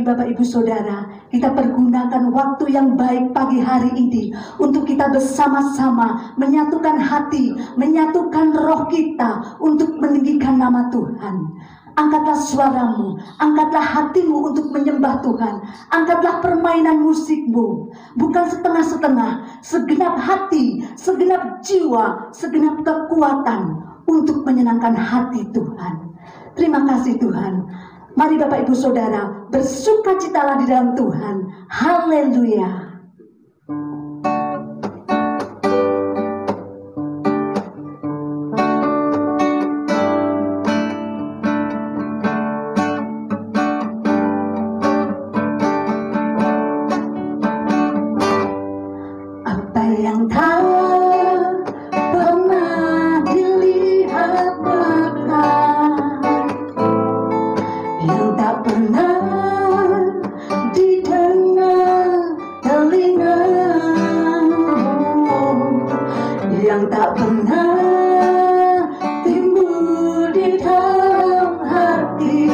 Mari Bapak Ibu Saudara, kita pergunakan waktu yang baik pagi hari ini untuk kita bersama-sama menyatukan hati, menyatukan roh kita untuk meninggikan nama Tuhan. Angkatlah suaramu, angkatlah hatimu untuk menyembah Tuhan. Angkatlah permainan musikmu, bukan setengah-setengah, segenap hati, segenap jiwa, segenap kekuatan untuk menyenangkan hati Tuhan. Terima kasih Tuhan. Mari Bapak Ibu Saudara, bersukacitalah di dalam Tuhan. Haleluya. Apa yang tak pernah dilihat mata, yang tak pernah didengar telinga, yang tak pernah timbul di dalam hati,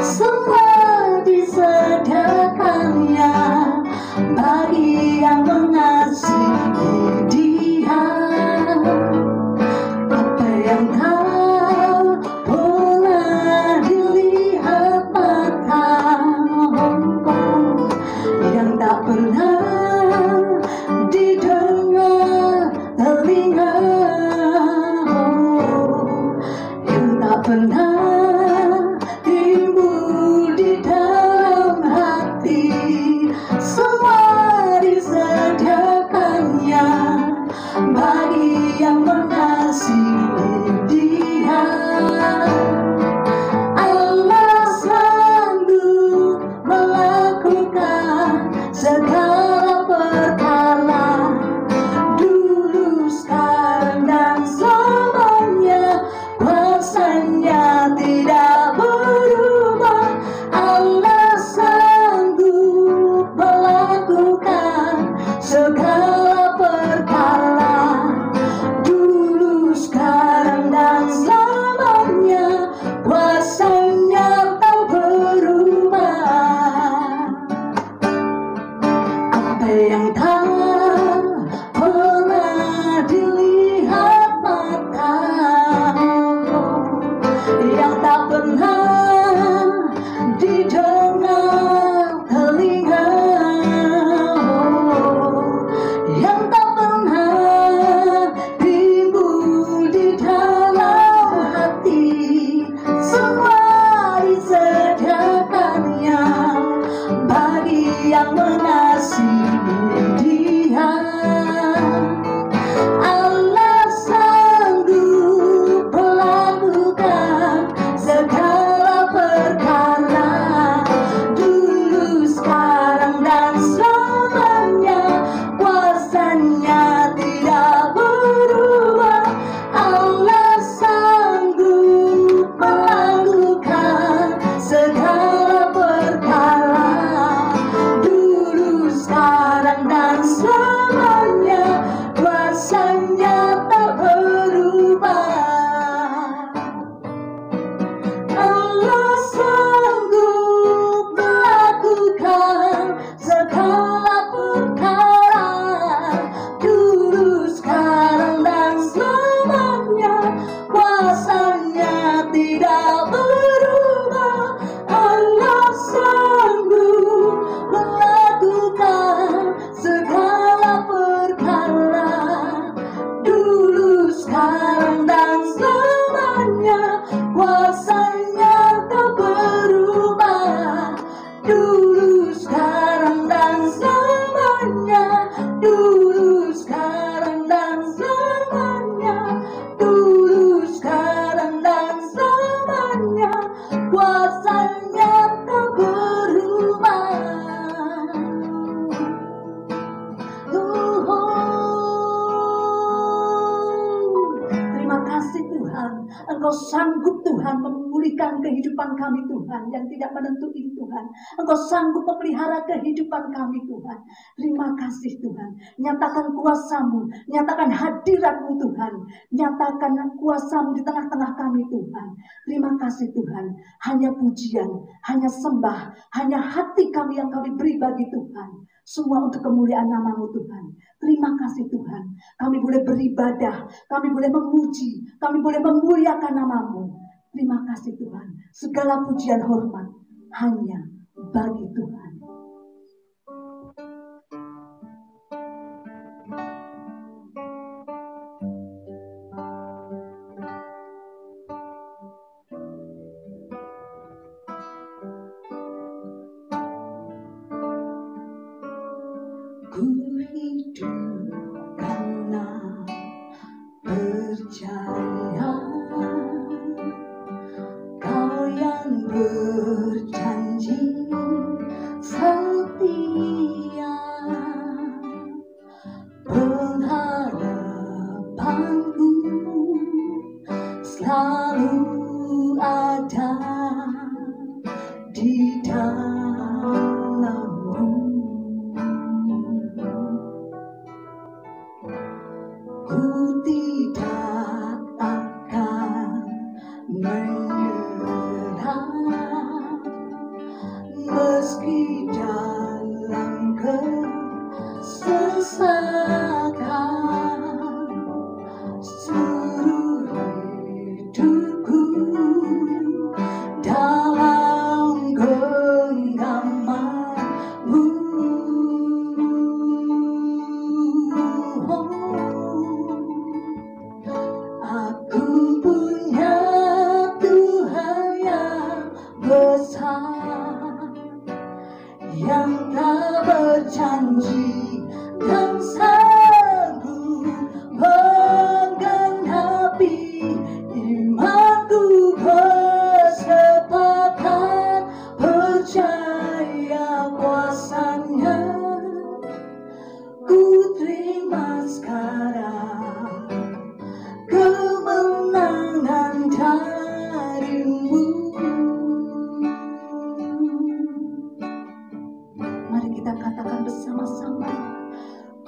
semua disediakannya bagi yang mengasihi Dia. Apa yang tak pernah dilihat mata, yang tak pernah didengar telinga, yang tak pernah timbul di dalam hati, semua disediakannya bagi yang mengasihi Dia. Allah sanggup melakukan segala perkara, dulu, sekarang, dan selamanya. Kuasanya tidak berubah. Allah sanggup melakukan segala perkara, dulu, sekarang, dan selamanya. Kuasanya tak berubah. Apa yang tak pernah dilihat mata, yang tak pernah didengar telinga, yang tak pernah timbul di dalam hati, semua disediakannya bagi yang mengasihi Dia. Allah sanggup melakukan segala perkara, dulu, sekarang, dan selamanya. Kuasanya tidak berubah. Allah sanggup melakukan segala perkara, dulu, sekarang, dan selamanya. Kuasanya tak berubah. Allah sanggup melakukan segala perkara, dulu, sekarang, dan selamanya. Kuasanya tidak berubah. Allah sanggup melakukan segala perkara, dulu, sekarang, dan selamanya. Kuasanya tak berubah. Dulu, sekarang, dan selamanya. Dulu, sekarang, dan selamanya. Dulu, sekarang, dan selamanya. Kuasanya tak berubah. Terima kasih Tuhan. Engkau sanggup Tuhan memulihkan kehidupan kami Tuhan yang tidak menentu ini Tuhan. Engkau sanggup memelihara kehidupan kami Tuhan. Terima kasih Tuhan. Nyatakan kuasa-Mu, nyatakan hadirat-Mu Tuhan. Nyatakan kuasa-Mu di tengah-tengah kami Tuhan. Terima kasih Tuhan. Hanya pujian, hanya sembah, hanya hati kami yang kami beri bagi Tuhan. Semua untuk kemuliaan nama-Mu Tuhan. Terima kasih Tuhan. Kami boleh beribadah, kami boleh memuji, kami boleh memuliakan nama-Mu. Terima kasih Tuhan. Segala pujian hormat hanya bagi Tuhan. Ku hidup karena percaya Kau yang berjanji setia, pengharapanku selalu ada di dalam-Mu. Ku tidak akan menyerah meski dalam kesesakan. Seluruh hidupku dalam genggaman-Mu. Aku punya Tuhan yang besar, yang tak berjanji dan sanggup menggenapi imanku. Bersepakat percaya kuasa-Nya, ku terima sekarang kemenangan dari-Mu. Mari kita katakan bersama-sama.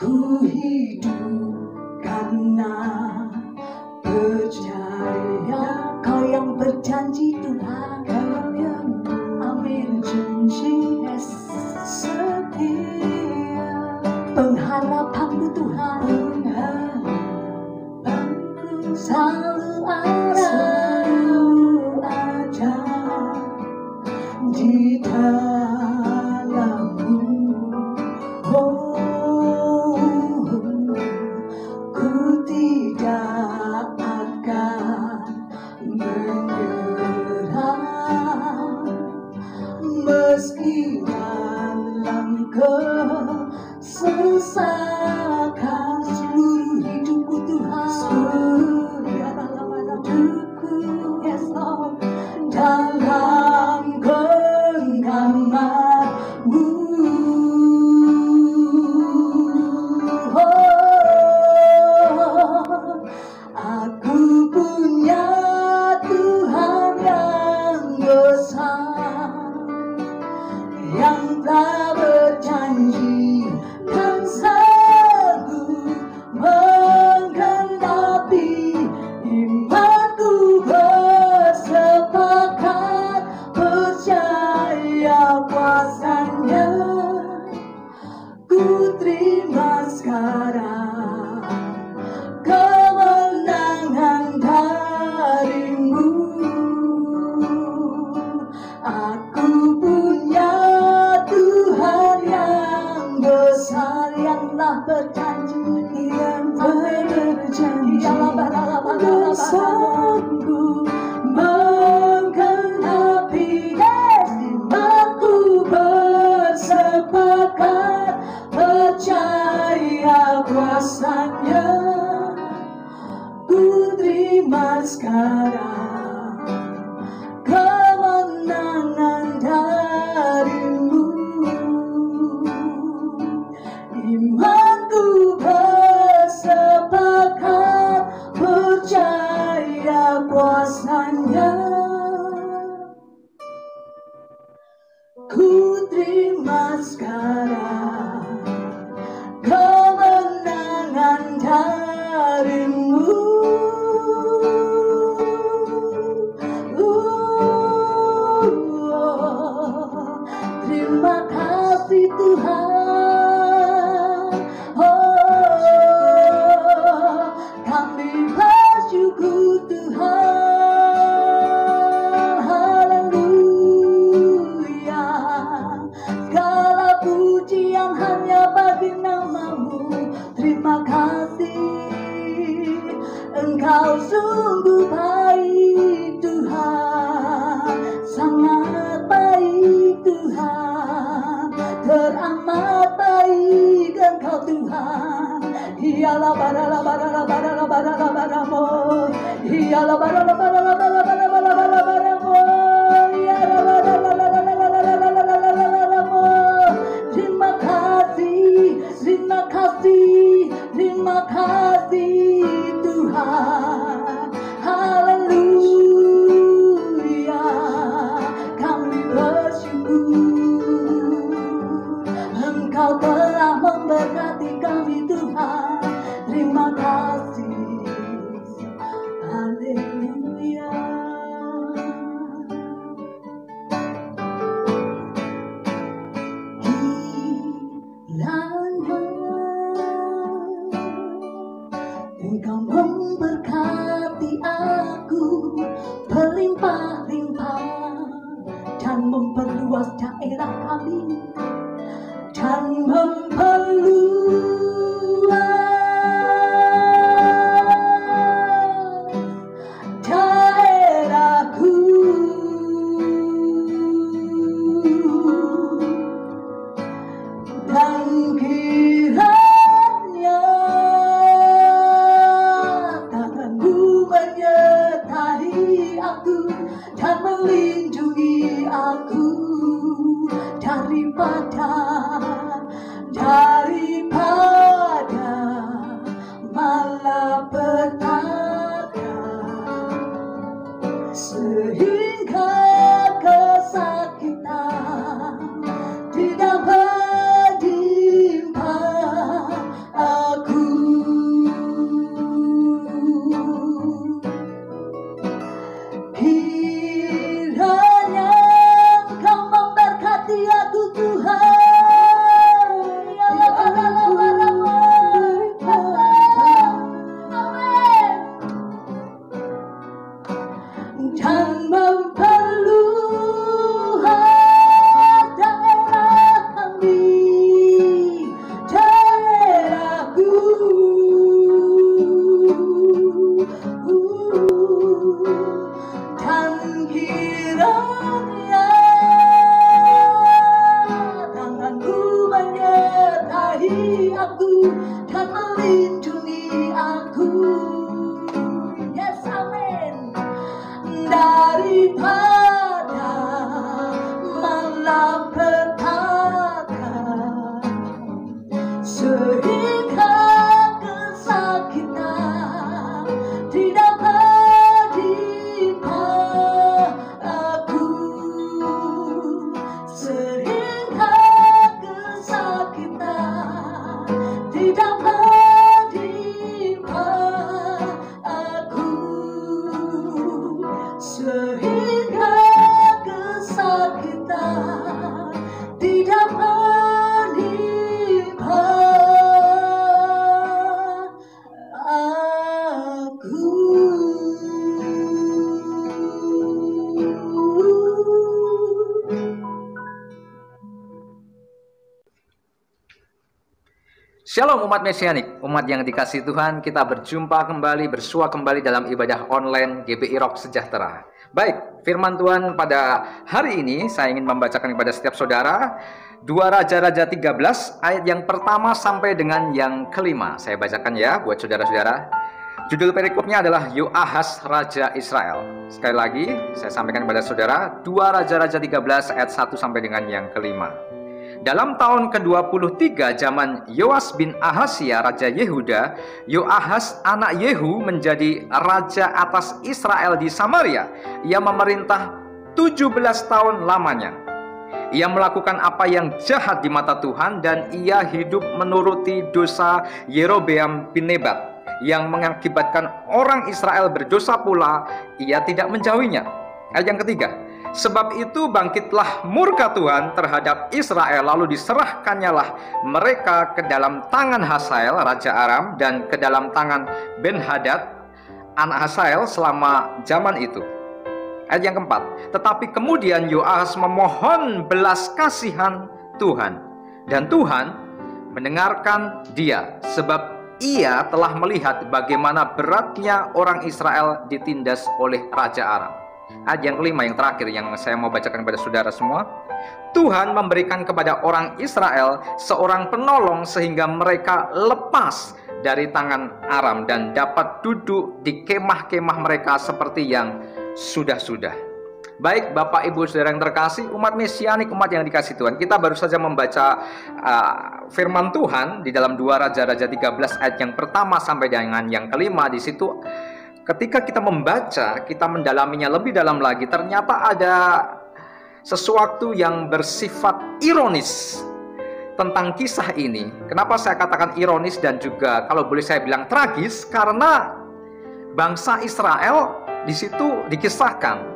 Ku hidup karena percaya Kau yang berjanji Tuhan. Kau yang amin janji setia, pengharapan-Mu Tuhan. Selalu ada di dalam-Mu. Ku tidak akan menyerah meski dalam kesesakan. Seluruh hidupku Tuhan, yes Lord, dalam genggaman-Mu. Aku punya Tuhan yang besar, yang tak berjanji dan sanggup menggenapi imanku. Bersepakat percaya kuasa-Nya, ku terima sekarang kemenangan dari-Mu. Aku punya Tuhan yang besar, yang telah berjanji, yang berjanji, sanggup menggenapi imanku. Bersepakat percaya kuasa-Nya, ku terima sekarang kemenangan dari-Mu. Imanku bersepakat percaya kuasa Iyala barala barala barala barala baramo. Iyala barala barala barala barala barala baramo. Iyala barala barala baramo. Terima kasih, terima kasih, terima kasih Tuhan. Haleluya, kami bersyukur. Engkau telah memberkati kami Tuhan. Terima kasih. Haleluya. Engkau memberkati aku berlimpah-limpah dan memperluas daerah kami dan memperluas daerahku. Dan kiranya tanganmu menyertai aku dan melindungi aku daripada malapetaka, sehingga kesakitan tidak menimpa aku. Kiranya Engkau memberkati aku Tuhan. Dan memperluas daerah kami, daerahku. Dan kiranya tanganmu menyertai aku dan melindungi aku. Yes, amin. Daripada malapetaka, sehingga kesakitan tidak menimpa aku, sehingga kesakitan tidak menimpa aku, sehingga kesakitan tidak menimpa aku. Shalom umat Mesianik, umat yang dikasihi Tuhan, kita berjumpa kembali, bersua kembali dalam ibadah online GBI Rock Sejahtera. Baik, firman Tuhan pada hari ini saya ingin membacakan kepada setiap saudara 2 Raja-Raja 13 ayat yang pertama sampai dengan yang kelima. Saya bacakan ya buat saudara-saudara. Judul perikopnya adalah Yoahas Raja Israel. Sekali lagi saya sampaikan kepada saudara 2 Raja-Raja 13 ayat 1 sampai dengan yang kelima. Dalam tahun ke-23 zaman Yoas bin Ahasya Raja Yehuda, Yoahas anak Yehu menjadi raja atas Israel di Samaria. Ia memerintah 17 tahun lamanya. Ia melakukan apa yang jahat di mata Tuhan dan ia hidup menuruti dosa Yerobeam bin Nebat yang mengakibatkan orang Israel berdosa pula. Ia tidak menjauhinya. Ayat yang ketiga, sebab itu bangkitlah murka Tuhan terhadap Israel, lalu diserahkannyalah mereka ke dalam tangan Hazael Raja Aram dan ke dalam tangan Ben-Hadad anak Hazael selama zaman itu. Ayat yang keempat, tetapi kemudian Yoahas memohon belas kasihan Tuhan, dan Tuhan mendengarkan dia, sebab ia telah melihat bagaimana beratnya orang Israel ditindas oleh Raja Aram. Ayat yang kelima, yang terakhir yang saya mau bacakan kepada saudara semua. Tuhan memberikan kepada orang Israel seorang penolong sehingga mereka lepas dari tangan Aram dan dapat duduk di kemah-kemah mereka seperti yang sudah-sudah. Baik Bapak Ibu Saudara yang terkasih, umat mesianik, umat yang dikasih Tuhan, kita baru saja membaca firman Tuhan di dalam 2 Raja-Raja 13 ayat yang pertama sampai dengan yang kelima. Di situ ketika kita membaca, kita mendalaminya lebih dalam lagi, ternyata ada sesuatu yang bersifat ironis tentang kisah ini. Kenapa saya katakan ironis dan juga kalau boleh saya bilang tragis? Karena bangsa Israel di situ dikisahkan.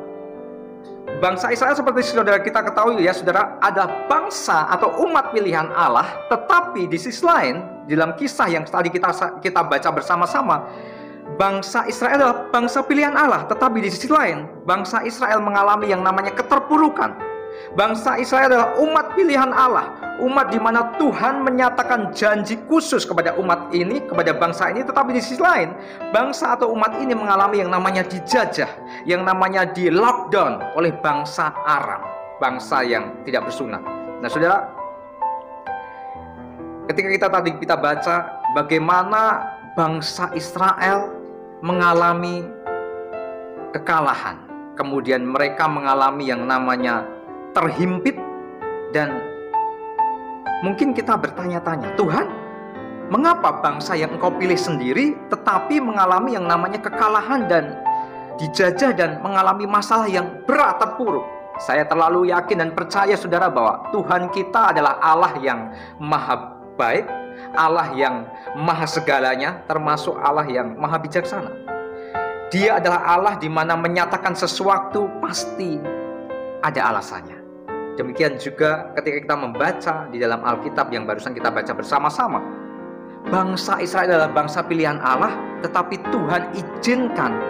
Bangsa Israel seperti saudara kita ketahui ya saudara, ada bangsa atau umat pilihan Allah. Tetapi di sisi lain, dalam kisah yang tadi kita baca bersama-sama, bangsa Israel adalah bangsa pilihan Allah. Tetapi di sisi lain, bangsa Israel mengalami yang namanya keterpurukan. Bangsa Israel adalah umat pilihan Allah, umat di mana Tuhan menyatakan janji khusus kepada umat ini, kepada bangsa ini. Tetapi di sisi lain, bangsa atau umat ini mengalami yang namanya dijajah, yang namanya di lockdown oleh bangsa Aram, bangsa yang tidak bersunat. Nah saudara, ketika kita baca bagaimana bangsa Israel mengalami kekalahan, kemudian mereka mengalami yang namanya terhimpit, dan mungkin kita bertanya-tanya, Tuhan, mengapa bangsa yang Engkau pilih sendiri tetapi mengalami yang namanya kekalahan dan dijajah dan mengalami masalah yang berat, terpuruk? Saya terlalu yakin dan percaya saudara bahwa Tuhan kita adalah Allah yang maha baik, Allah yang maha segalanya, termasuk Allah yang maha bijaksana. Dia adalah Allah di mana menyatakan sesuatu pasti ada alasannya. Demikian juga ketika kita membaca di dalam Alkitab yang barusan kita baca bersama-sama. Bangsa Israel adalah bangsa pilihan Allah, tetapi Tuhan izinkan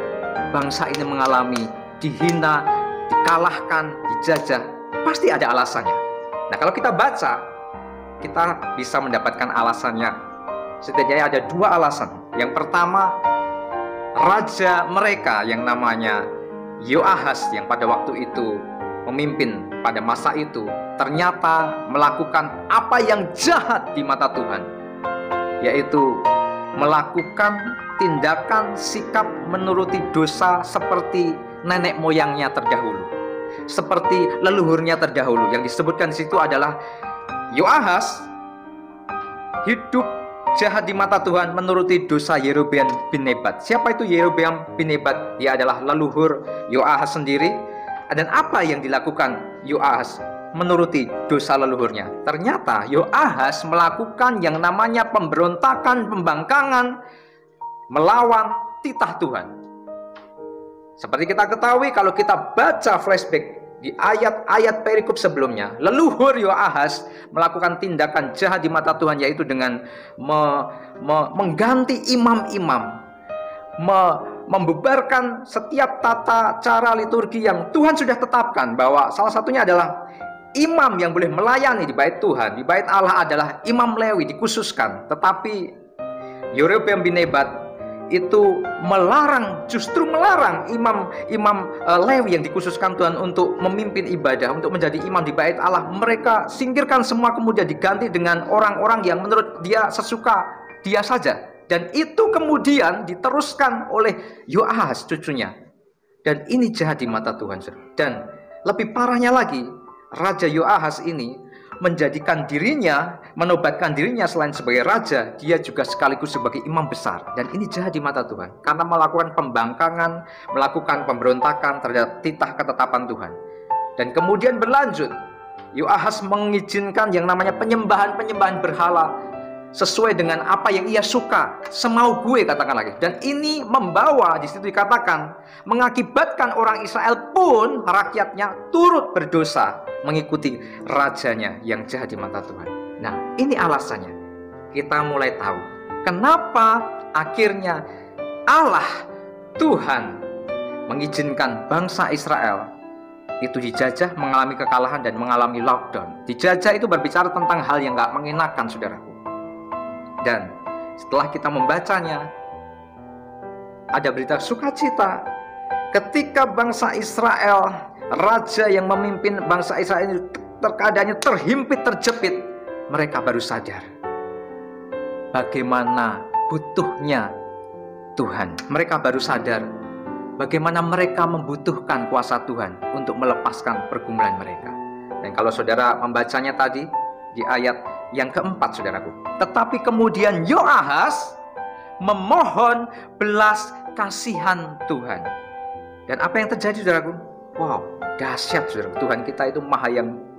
bangsa ini mengalami dihina, dikalahkan, dijajah. Pasti ada alasannya. Nah kalau kita baca, kita bisa mendapatkan alasannya. Setidaknya ada 2 alasan. Yang pertama, raja mereka yang namanya Yoahas yang pada waktu itu memimpin pada masa itu ternyata melakukan apa yang jahat di mata Tuhan, yaitu melakukan tindakan sikap menuruti dosa seperti nenek moyangnya terdahulu, seperti leluhurnya terdahulu. Yang disebutkan di situ adalah Yoahas hidup jahat di mata Tuhan menuruti dosa Yerobeam bin Nebat. Siapa itu Yerobeam bin Nebat? Dia adalah leluhur Yoahas sendiri. Dan apa yang dilakukan Yoahas menuruti dosa leluhurnya? Ternyata Yoahas melakukan yang namanya pemberontakan, pembangkangan, melawan titah Tuhan. Seperti kita ketahui, kalau kita baca flashback di ayat-ayat perikop sebelumnya, leluhur Yoahas melakukan tindakan jahat di mata Tuhan, yaitu dengan mengganti imam-imam, membubarkan setiap tata cara liturgi yang Tuhan sudah tetapkan, bahwa salah satunya adalah imam yang boleh melayani di bait Tuhan, di bait Allah adalah imam Lewi dikhususkan. Tetapi Yerobeam bin Nebat itu justru melarang imam Lewi yang dikhususkan Tuhan untuk memimpin ibadah, untuk menjadi imam di bait Allah. Mereka singkirkan semua, kemudian diganti dengan orang-orang yang menurut dia sesuka dia saja. Dan itu kemudian diteruskan oleh Yoahas cucunya. Dan ini jahat di mata Tuhan. Dan lebih parahnya lagi, Raja Yoahas ini menjadikan dirinya, menobatkan dirinya selain sebagai raja, dia juga sekaligus sebagai imam besar. Dan ini jahat di mata Tuhan, karena melakukan pembangkangan, melakukan pemberontakan terhadap titah ketetapan Tuhan. Dan kemudian berlanjut, Yoahas mengizinkan yang namanya penyembahan berhala sesuai dengan apa yang ia suka, semau gue katakan lagi. Dan ini membawa, di situ dikatakan, mengakibatkan orang Israel pun rakyatnya turut berdosa mengikuti rajanya yang jahat di mata Tuhan. Nah, ini alasannya. Kita mulai tahu kenapa akhirnya Allah Tuhan mengizinkan bangsa Israel itu dijajah, mengalami kekalahan dan mengalami lockdown. Dijajah itu berbicara tentang hal yang gak mengenakan, saudaraku. Dan setelah kita membacanya, ada berita sukacita ketika bangsa Israel, raja yang memimpin bangsa Israel ini terkadangnya terhimpit, terjepit. Mereka baru sadar bagaimana butuhnya Tuhan. Mereka baru sadar bagaimana mereka membutuhkan kuasa Tuhan untuk melepaskan pergumulan mereka. Dan kalau saudara membacanya tadi di ayat yang keempat, saudaraku, tetapi kemudian Yoahas memohon belas kasihan Tuhan. Dan apa yang terjadi, saudaraku? Wow, dahsyat, saudara. Tuhan kita itu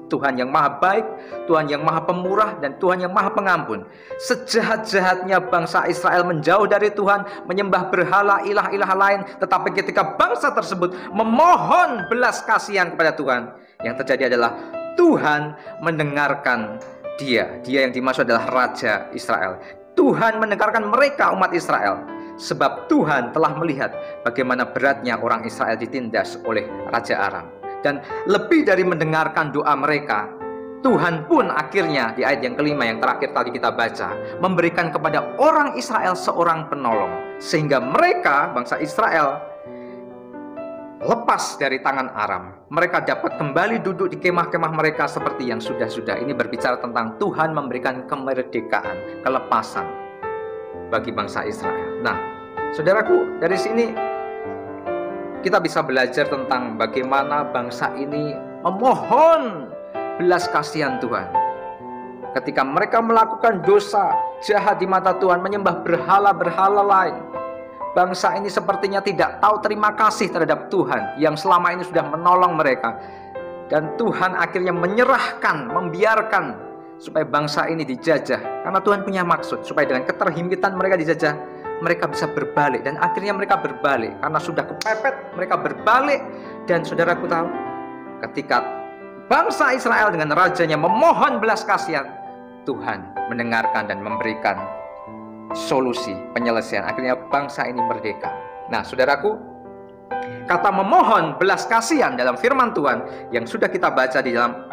Tuhan yang maha baik, Tuhan yang maha pemurah, dan Tuhan yang maha pengampun. Sejahat-jahatnya bangsa Israel menjauh dari Tuhan, menyembah berhala, ilah-ilah lain. Tetapi ketika bangsa tersebut memohon belas kasihan kepada Tuhan, yang terjadi adalah Tuhan mendengarkan dia yang dimaksud adalah Raja Israel. Tuhan mendengarkan mereka, umat Israel. Sebab Tuhan telah melihat bagaimana beratnya orang Israel ditindas oleh Raja Aram. Dan lebih dari mendengarkan doa mereka, Tuhan pun akhirnya di ayat yang kelima yang terakhir tadi kita baca, memberikan kepada orang Israel seorang penolong, sehingga mereka, bangsa Israel, lepas dari tangan Aram. Mereka dapat kembali duduk di kemah-kemah mereka seperti yang sudah-sudah. Ini berbicara tentang Tuhan memberikan kemerdekaan, kelepasan bagi bangsa Israel. Nah, saudaraku, dari sini kita bisa belajar tentang bagaimana bangsa ini memohon belas kasihan Tuhan. Ketika mereka melakukan dosa jahat di mata Tuhan, menyembah berhala-berhala lain, bangsa ini sepertinya tidak tahu terima kasih terhadap Tuhan yang selama ini sudah menolong mereka. Dan Tuhan akhirnya menyerahkan, membiarkan supaya bangsa ini dijajah. Karena Tuhan punya maksud supaya dengan keterhimpitan mereka dijajah, mereka bisa berbalik. Dan akhirnya mereka berbalik. Karena sudah kepepet, mereka berbalik. Dan saudaraku tahu, ketika bangsa Israel dengan rajanya memohon belas kasihan, Tuhan mendengarkan dan memberikan solusi, penyelesaian. Akhirnya bangsa ini merdeka. Nah, saudaraku, kata memohon belas kasihan dalam firman Tuhan yang sudah kita baca di dalam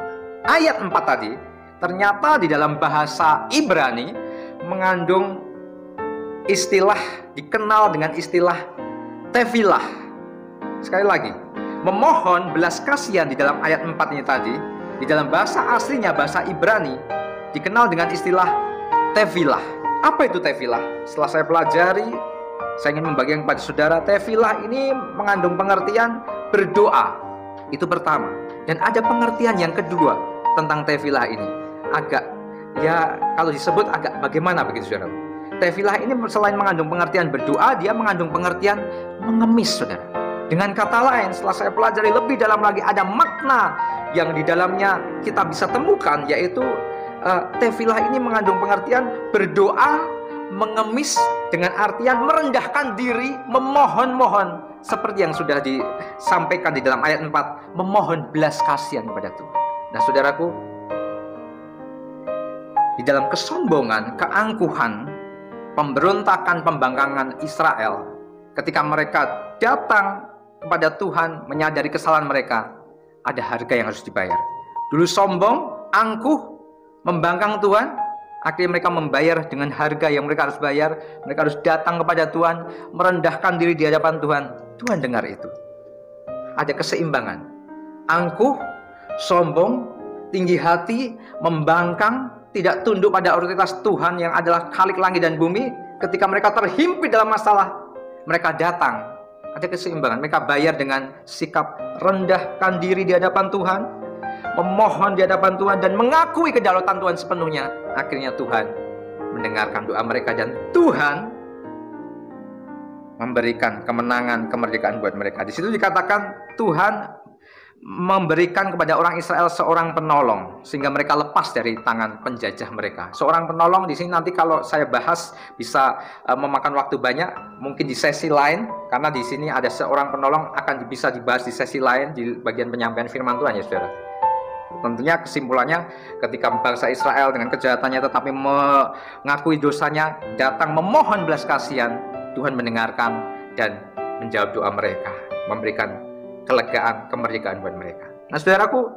ayat 4 tadi, ternyata di dalam bahasa Ibrani mengandung istilah, dikenal dengan istilah tefilah. Sekali lagi, memohon belas kasihan di dalam ayat 4 ini tadi, di dalam bahasa aslinya, bahasa Ibrani, dikenal dengan istilah tefilah. Apa itu tefilah? Setelah saya pelajari, saya ingin membagikan kepada saudara, tefilah ini mengandung pengertian berdoa. Itu pertama. Dan ada pengertian yang kedua tentang tefilah ini. Agak, ya kalau disebut agak bagaimana begitu, saudara? Tefilah ini selain mengandung pengertian berdoa, dia mengandung pengertian mengemis, saudara. Dengan kata lain, setelah saya pelajari lebih dalam lagi, ada makna yang di dalamnya kita bisa temukan, yaitu tefilah ini mengandung pengertian berdoa, mengemis, dengan artian merendahkan diri, memohon-mohon, seperti yang sudah disampaikan di dalam ayat 4, memohon belas kasihan kepada Tuhan. Nah, saudaraku, di dalam kesombongan, keangkuhan, pemberontakan, pembangkangan Israel, ketika mereka datang kepada Tuhan menyadari kesalahan mereka, ada harga yang harus dibayar. Dulu sombong, angkuh, membangkang Tuhan, akhirnya mereka membayar dengan harga yang mereka harus bayar. Mereka harus datang kepada Tuhan, merendahkan diri di hadapan Tuhan. Tuhan dengar itu. Ada keseimbangan. Angkuh, sombong, tinggi hati, membangkang, tidak tunduk pada otoritas Tuhan yang adalah Khalik langit dan bumi. Ketika mereka terhimpit dalam masalah, mereka datang. Ada keseimbangan. Mereka bayar dengan sikap rendahkan diri di hadapan Tuhan, memohon di hadapan Tuhan, dan mengakui kedaulatan Tuhan sepenuhnya. Akhirnya Tuhan mendengarkan doa mereka, dan Tuhan memberikan kemenangan, kemerdekaan buat mereka. Di situ dikatakan Tuhan memberikan kepada orang Israel seorang penolong sehingga mereka lepas dari tangan penjajah mereka. Seorang penolong di sini nanti kalau saya bahas bisa memakan waktu banyak, mungkin di sesi lain, karena di sini ada seorang penolong akan bisa dibahas di sesi lain di bagian penyampaian firman Tuhan, ya saudara. Tentunya kesimpulannya, ketika bangsa Israel dengan kejahatannya tetapi mengakui dosanya, datang memohon belas kasihan, Tuhan mendengarkan dan menjawab doa mereka, memberikan kelegaan, kemerdekaan buat mereka. Nah, saudaraku,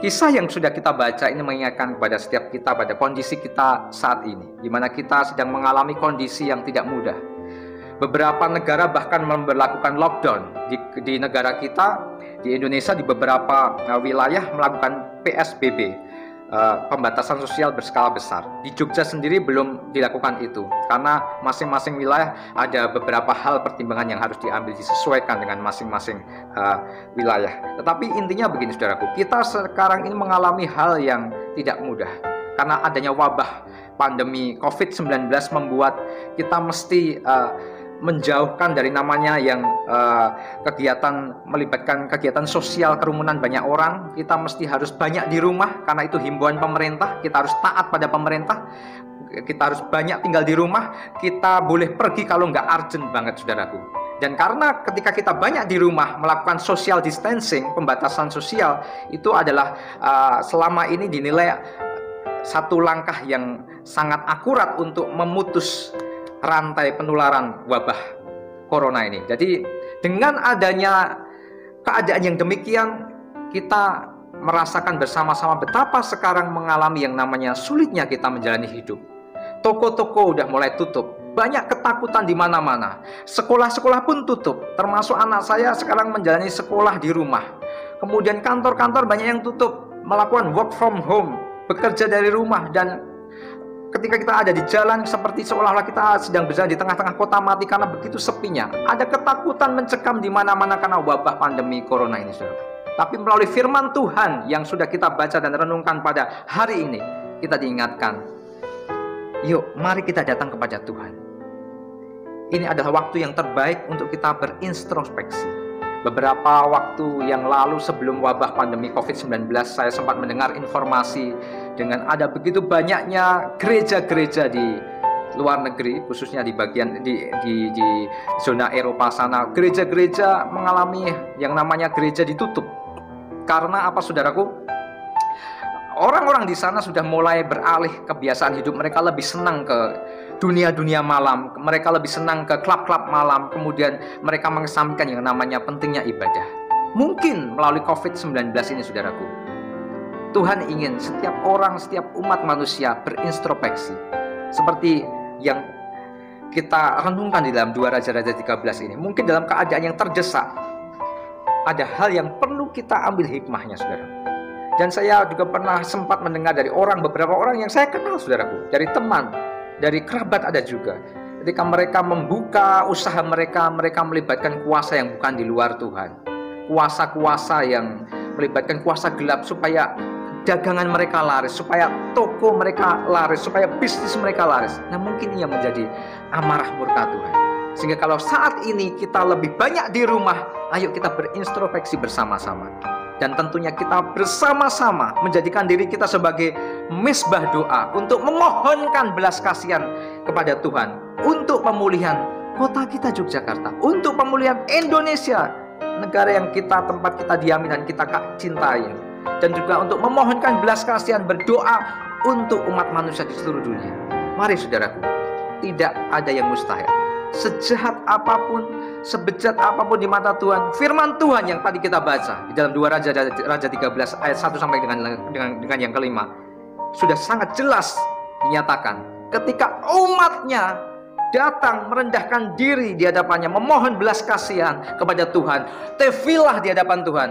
kisah yang sudah kita baca ini mengingatkan kepada setiap kita pada kondisi kita saat ini, di mana kita sedang mengalami kondisi yang tidak mudah. Beberapa negara bahkan memberlakukan lockdown. Di negara kita, di Indonesia, di beberapa wilayah melakukan PSBB. pembatasan sosial berskala besar. Di Jogja sendiri belum dilakukan itu, karena masing-masing wilayah ada beberapa hal pertimbangan yang harus diambil, disesuaikan dengan masing-masing wilayah. Tetapi intinya begini saudaraku, kita sekarang ini mengalami hal yang tidak mudah, karena adanya wabah pandemi COVID-19 membuat kita mesti menjauhkan dari namanya yang kegiatan melibatkan kegiatan sosial, kerumunan banyak orang. Kita mesti harus banyak di rumah karena itu himbauan pemerintah. Kita harus taat pada pemerintah. Kita harus banyak tinggal di rumah. Kita boleh pergi kalau nggak urgent banget saudaraku. Dan karena ketika kita banyak di rumah melakukan social distancing, pembatasan sosial, itu adalah selama ini dinilai satu langkah yang sangat akurat untuk memutus rantai penularan wabah corona ini. Jadi dengan adanya keadaan yang demikian, kita merasakan bersama-sama betapa sekarang mengalami yang namanya sulitnya kita menjalani hidup. Toko-toko udah mulai tutup, banyak ketakutan di mana-mana. Sekolah-sekolah pun tutup, termasuk anak saya sekarang menjalani sekolah di rumah. Kemudian kantor-kantor banyak yang tutup, melakukan work from home, bekerja dari rumah. Dan ketika kita ada di jalan seperti seolah-olah kita sedang berjalan di tengah-tengah kota mati karena begitu sepinya. Ada ketakutan mencekam di mana-mana karena wabah pandemi corona ini, saudara. Tapi melalui firman Tuhan yang sudah kita baca dan renungkan pada hari ini, kita diingatkan, yuk mari kita datang kepada Tuhan. Ini adalah waktu yang terbaik untuk kita berintrospeksi. Beberapa waktu yang lalu sebelum wabah pandemi COVID-19, saya sempat mendengar informasi dengan ada begitu banyaknya gereja-gereja di luar negeri, khususnya di bagian di zona Eropa sana. Gereja-gereja mengalami yang namanya gereja ditutup. Karena apa saudaraku? Orang-orang di sana sudah mulai beralih kebiasaan hidup mereka, lebih senang ke dunia-dunia malam, mereka lebih senang ke klub-klub malam, kemudian mereka mengesampingkan yang namanya pentingnya ibadah. Mungkin melalui COVID-19 ini saudaraku, Tuhan ingin setiap orang, setiap umat manusia berintrospeksi. Seperti yang kita renungkan di dalam 2 Raja-Raja 13 ini. Mungkin dalam keadaan yang terdesak, ada hal yang perlu kita ambil hikmahnya saudara. Dan saya juga pernah sempat mendengar dari beberapa orang yang saya kenal saudaraku, dari teman, dari kerabat ada juga. Ketika mereka membuka usaha mereka melibatkan kuasa yang bukan di luar Tuhan. Kuasa-kuasa yang melibatkan kuasa gelap supaya dagangan mereka laris, supaya toko mereka laris, supaya bisnis mereka laris. Nah mungkin ini yang menjadi amarah murka Tuhan. Sehingga kalau saat ini kita lebih banyak di rumah, ayo kita berintrospeksi bersama-sama. Dan tentunya kita bersama-sama menjadikan diri kita sebagai misbah doa untuk memohonkan belas kasihan kepada Tuhan untuk pemulihan kota kita Yogyakarta, untuk pemulihan Indonesia, negara yang tempat kita diami dan kita cintai, dan juga untuk memohonkan belas kasihan, berdoa untuk umat manusia di seluruh dunia. Mari saudaraku, tidak ada yang mustahil. Sejahat apapun, sebejat apapun di mata Tuhan, firman Tuhan yang tadi kita baca di dalam 2 Raja 13 ayat 1 sampai dengan yang kelima sudah sangat jelas dinyatakan. Ketika umatnya datang merendahkan diri di hadapannya, memohon belas kasihan kepada Tuhan, tefilah di hadapan Tuhan,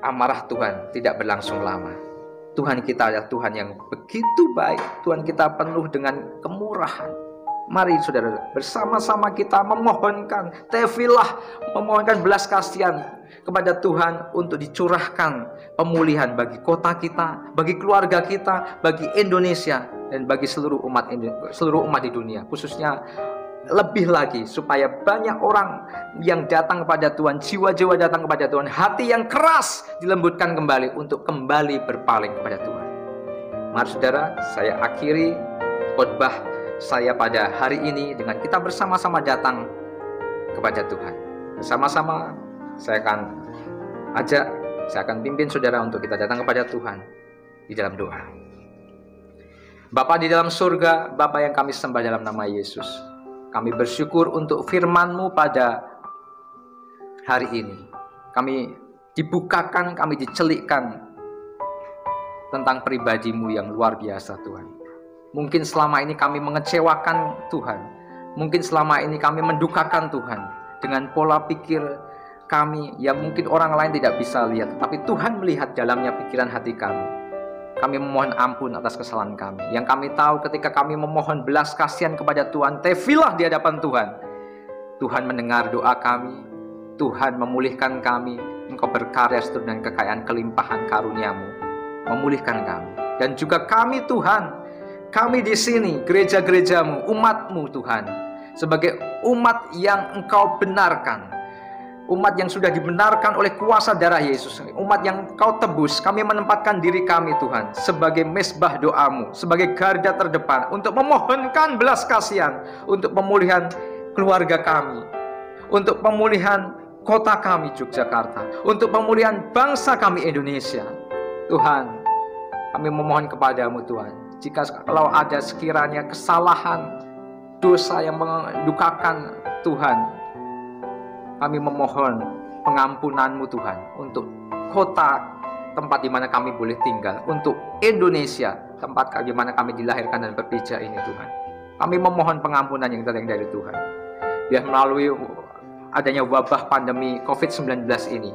amarah Tuhan tidak berlangsung lama. Tuhan kita adalah Tuhan yang begitu baik. Tuhan kita penuh dengan kemurahan. Mari saudara, bersama-sama kita memohonkan tefilah, memohonkan belas kasihan kepada Tuhan untuk dicurahkan pemulihan bagi kota kita, bagi keluarga kita, bagi Indonesia, dan bagi seluruh umat di dunia. Khususnya lebih lagi supaya banyak orang yang datang kepada Tuhan, jiwa-jiwa datang kepada Tuhan, hati yang keras dilembutkan kembali untuk kembali berpaling kepada Tuhan. Mari saudara, saya akhiri khotbah saya pada hari ini dengan kita bersama-sama datang kepada Tuhan. Bersama-sama saya akan pimpin saudara untuk kita datang kepada Tuhan di dalam doa. Bapa di dalam surga, Bapa yang kami sembah dalam nama Yesus, kami bersyukur untuk firman-Mu pada hari ini. Kami dibukakan, kami dicelikkan tentang pribadi-Mu yang luar biasa Tuhan. Mungkin selama ini kami mengecewakan Tuhan. Mungkin selama ini kami mendukakan Tuhan dengan pola pikir kami yang mungkin orang lain tidak bisa lihat. Tapi Tuhan melihat dalamnya pikiran hati kami. kami memohon ampun atas kesalahan kami. Yang kami tahu ketika kami memohon belas kasihan kepada Tuhan, tefilah di hadapan Tuhan. Tuhan mendengar doa kami, Tuhan memulihkan kami. Engkau berkarya seturut dengan kekayaan kelimpahan karunia-Mu, memulihkan kami. Dan juga kami Tuhan, kami di sini, gereja-gereja-Mu, umat-Mu Tuhan, sebagai umat yang Engkau benarkan, umat yang sudah dibenarkan oleh kuasa darah Yesus, umat yang Kau tebus. Kami menempatkan diri kami Tuhan sebagai mezbah doa-Mu, sebagai garda terdepan untuk memohonkan belas kasihan untuk pemulihan keluarga kami, untuk pemulihan kota kami Yogyakarta, untuk pemulihan bangsa kami Indonesia. Tuhan, kami memohon kepadamu Tuhan, jika kalau ada sekiranya kesalahan, dosa yang mendukakan Tuhan, kami memohon pengampunan-Mu Tuhan untuk kota tempat di mana kami boleh tinggal, untuk Indonesia tempat di mana kami dilahirkan dan berpijak ini Tuhan. Kami memohon pengampunan yang datang dari Tuhan. Biar melalui adanya wabah pandemi COVID-19 ini,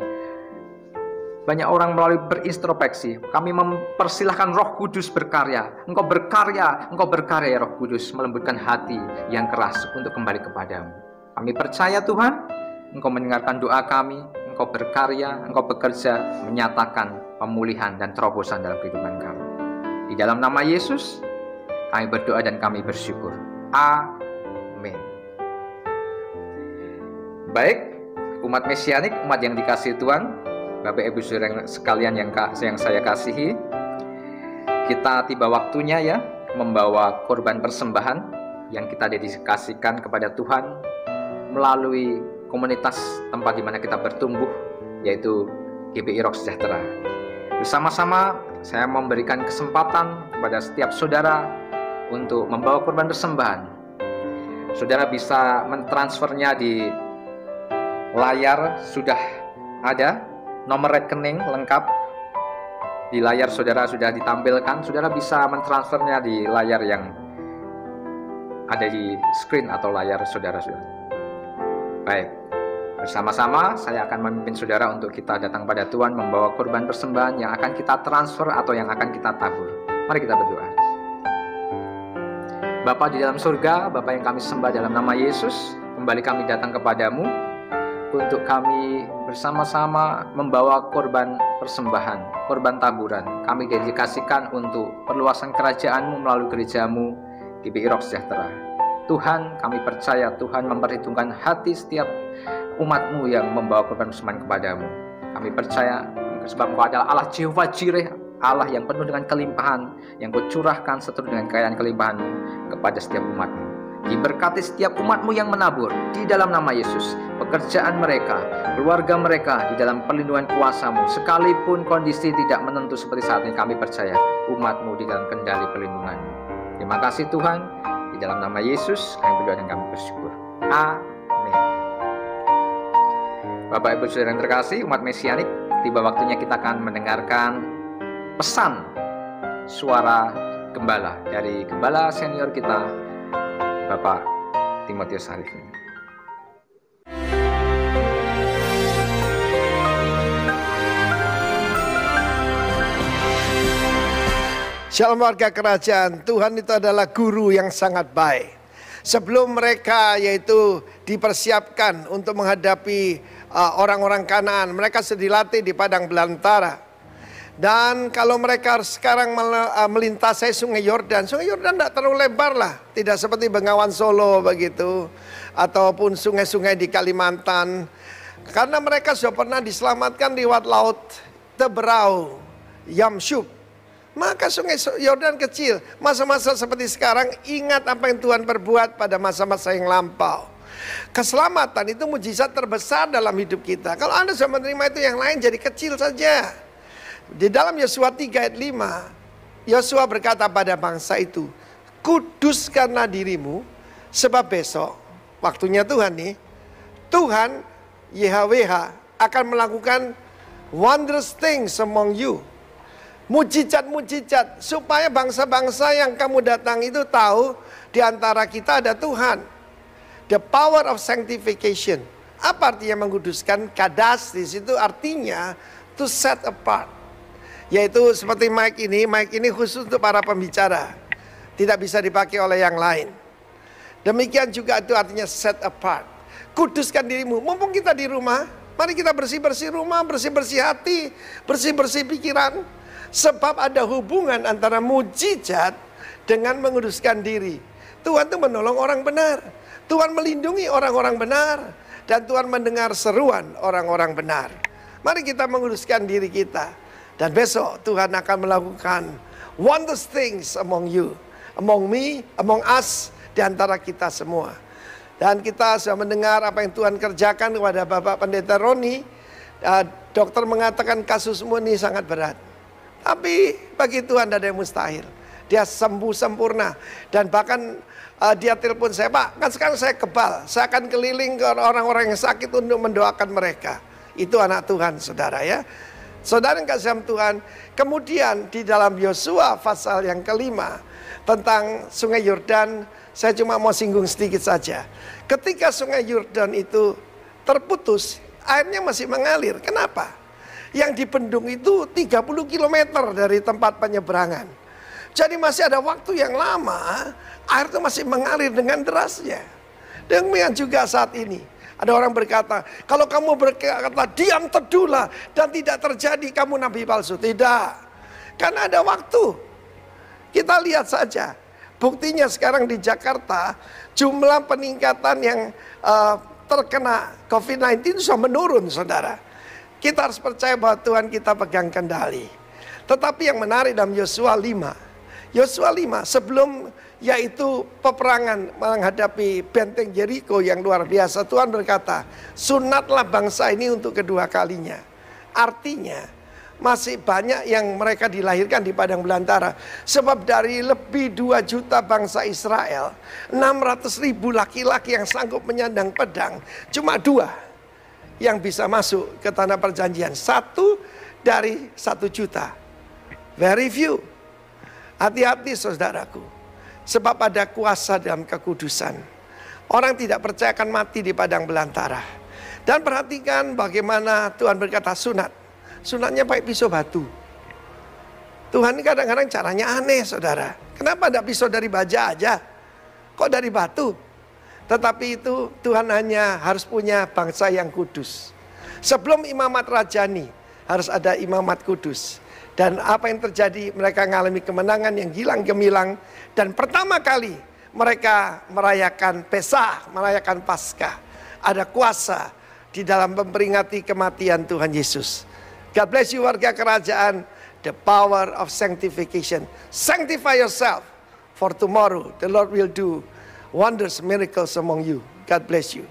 banyak orang melalui berintrospeksi. Kami mempersilahkan Roh Kudus berkarya. Engkau berkarya ya Roh Kudus, melembutkan hati yang keras untuk kembali kepadamu. Kami percaya Tuhan, Engkau mendengarkan doa kami, Engkau berkarya, Engkau bekerja, menyatakan pemulihan dan terobosan dalam kehidupan kami. Di dalam nama Yesus, kami berdoa dan kami bersyukur. Amin. Baik, umat mesianik, umat yang dikasihi Tuhan, Bapak Ibu Saudara sekalian yang saya kasihi, kita tiba waktunya ya membawa korban persembahan yang kita dedikasikan kepada Tuhan melalui komunitas tempat di mana kita bertumbuh, yaitu GBI Rock Sejahtera. Bersama-sama saya memberikan kesempatan kepada setiap saudara untuk membawa korban persembahan. Saudara bisa mentransfernya di layar, sudah ada nomor rekening lengkap di layar saudara, sudah ditampilkan. Saudara bisa mentransfernya di layar yang ada di screen atau layar saudara. Baik, bersama-sama saya akan memimpin saudara untuk kita datang pada Tuhan membawa korban persembahan yang akan kita transfer atau yang akan kita tabur. Mari kita berdoa. Bapa di dalam surga, Bapa yang kami sembah dalam nama Yesus, kembali kami datang kepadamu untuk kami bersama-sama membawa korban persembahan, korban taburan. Kami dedikasikan untuk perluasan kerajaan-Mu melalui gereja-Mu GBI Rock Sejahtera. Tuhan, kami percaya Tuhan memperhitungkan hati setiap umat-Mu yang membawa korban persembahan kepadamu. Kami percaya sebab Engkau adalah Allah Jehovah Jireh, Allah yang penuh dengan kelimpahan, yang Kau curahkan seturut dengan kekayaan kelimpahan-Mu kepada setiap umat-Mu. Diberkati setiap umat-Mu yang menabur di dalam nama Yesus, pekerjaan mereka, keluarga mereka di dalam perlindungan kuasa-Mu. Sekalipun kondisi tidak menentu seperti saat ini, kami percaya umat-Mu di dalam kendali perlindungan-Mu. Terima kasih Tuhan. Di dalam nama Yesus kami berdoa dan kami bersyukur. Amin. Bapak Ibu Saudara yang terkasih, umat mesianik, tiba waktunya kita akan mendengarkan pesan suara gembala dari gembala senior kita, Bapak Timotius Arifin. Shalom warga kerajaan, Tuhan itu adalah guru yang sangat baik. Sebelum mereka yaitu dipersiapkan untuk menghadapi orang-orang Kanaan, mereka sudah dilatih di padang belantara. Dan kalau mereka sekarang melintasi sungai Yordan tidak terlalu lebar lah, tidak seperti Bengawan Solo begitu, ataupun sungai-sungai di Kalimantan. Karena mereka sudah pernah diselamatkan lewat laut Teberau, Yamsuf. Maka sungai Yordan kecil. Masa-masa seperti sekarang, ingat apa yang Tuhan perbuat pada masa-masa yang lampau. Keselamatan itu mujizat terbesar dalam hidup kita. Kalau Anda sudah menerima itu, yang lain jadi kecil saja. Di dalam Yosua 3 ayat 5, Yosua berkata pada bangsa itu, kuduskanlah dirimu, sebab besok, waktunya Tuhan nih, Tuhan YHWH akan melakukan wondrous things among you. Mujizat-mujizat supaya bangsa-bangsa yang kamu datang itu tahu di antara kita ada Tuhan. The power of sanctification. Apa artinya menguduskan? Kadas di situ artinya to set apart. Yaitu seperti mic ini khusus untuk para pembicara. Tidak bisa dipakai oleh yang lain. Demikian juga itu artinya set apart. Kuduskan dirimu. Mumpung kita di rumah, mari kita bersih-bersih rumah, bersih-bersih hati, bersih-bersih pikiran. Sebab ada hubungan antara mujizat dengan menguduskan diri. Tuhan itu menolong orang benar. Tuhan melindungi orang-orang benar. Dan Tuhan mendengar seruan orang-orang benar. Mari kita menguduskan diri kita. Dan besok Tuhan akan melakukan wondrous things among you. Among me, among us, di antara kita semua. Dan kita sudah mendengar apa yang Tuhan kerjakan kepada Bapak Pendeta Roni. Dokter mengatakan kasusmu ini sangat berat. Tapi bagi Tuhan tidak ada yang mustahil. Dia sembuh sempurna. Dan bahkan dia telepon saya, Pak, kan sekarang saya kebal. Saya akan keliling ke orang-orang yang sakit untuk mendoakan mereka. Itu anak Tuhan, saudara ya. Saudara yang kasih Tuhan. Kemudian di dalam Yosua pasal yang kelima, tentang sungai Yordan, saya cuma mau singgung sedikit saja. Ketika sungai Yordan itu terputus, airnya masih mengalir. Kenapa? Yang dibendung itu 30 km dari tempat penyeberangan. Jadi masih ada waktu yang lama, air itu masih mengalir dengan derasnya. Demikian juga saat ini. Ada orang berkata, kalau kamu berkata diam teduhlah dan tidak terjadi, kamu nabi palsu. Tidak. Karena ada waktu. Kita lihat saja, buktinya sekarang di Jakarta, jumlah peningkatan yang terkena COVID-19 itu sudah menurun, saudara. Kita harus percaya bahwa Tuhan kita pegang kendali. Tetapi yang menarik dalam Yosua 5. Yosua 5 sebelum yaitu peperangan menghadapi benteng Jericho yang luar biasa. Tuhan berkata, sunatlah bangsa ini untuk kedua kalinya. Artinya, masih banyak yang mereka dilahirkan di padang belantara. Sebab dari lebih 2 juta bangsa Israel, 600.000 laki-laki yang sanggup menyandang pedang, cuma 2 yang bisa masuk ke tanah perjanjian. 1 dari 1 juta. Very few. Hati-hati saudaraku. Sebab ada kuasa dalam kekudusan. Orang tidak percaya akan mati di padang belantara. Dan perhatikan bagaimana Tuhan berkata sunat. Sunatnya pakai pisau batu. Tuhan ini kadang-kadang caranya aneh, saudara. Kenapa tidak pisau dari baja aja? Kok dari batu? Tetapi itu Tuhan hanya harus punya bangsa yang kudus. Sebelum imamat rajani, harus ada imamat kudus. Dan apa yang terjadi? Mereka mengalami kemenangan yang gilang gemilang. Dan pertama kali mereka merayakan Pesah, merayakan Paskah. Ada kuasa di dalam memperingati kematian Tuhan Yesus. God bless you warga kerajaan. The power of sanctification. Sanctify yourself. For tomorrow the Lord will do wonders, miracles among you. God bless you.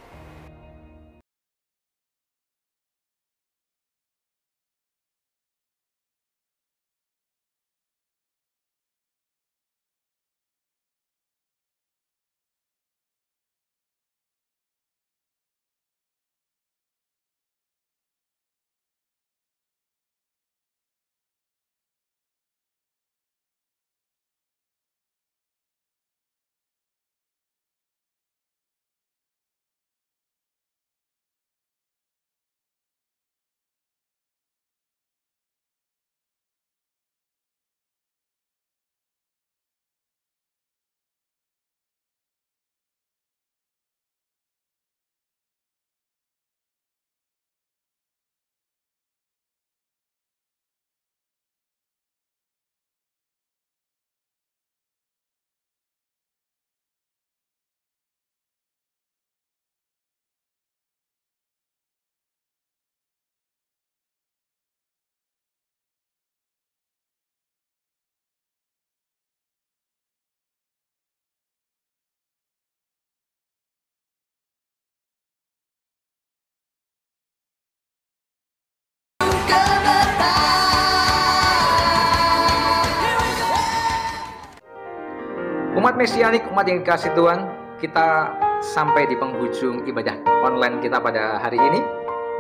Umat Mesianik, umat yang dikasih Tuhan, kita sampai di penghujung ibadah online kita pada hari ini.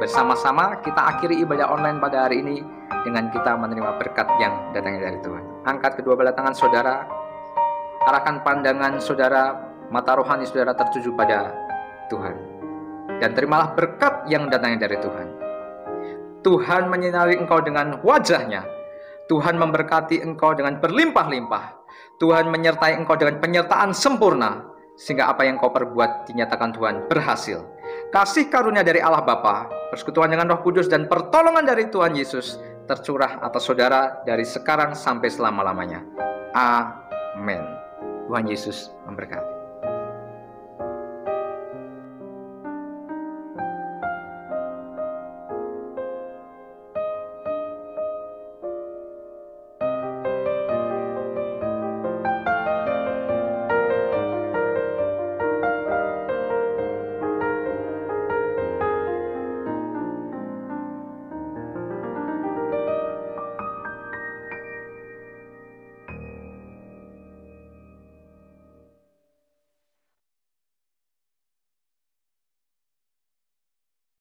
Bersama-sama kita akhiri ibadah online pada hari ini dengan kita menerima berkat yang datangnya dari Tuhan. Angkat kedua belah tangan saudara, arahkan pandangan saudara, mata rohani saudara tertuju pada Tuhan. Dan terimalah berkat yang datangnya dari Tuhan. Tuhan menyinari engkau dengan wajahnya. Tuhan memberkati engkau dengan berlimpah-limpah. Tuhan menyertai engkau dengan penyertaan sempurna, sehingga apa yang kau perbuat dinyatakan Tuhan berhasil. Kasih karunia dari Allah Bapa, persekutuan dengan Roh Kudus, dan pertolongan dari Tuhan Yesus tercurah atas saudara dari sekarang sampai selama-lamanya. Amin. Tuhan Yesus memberkati.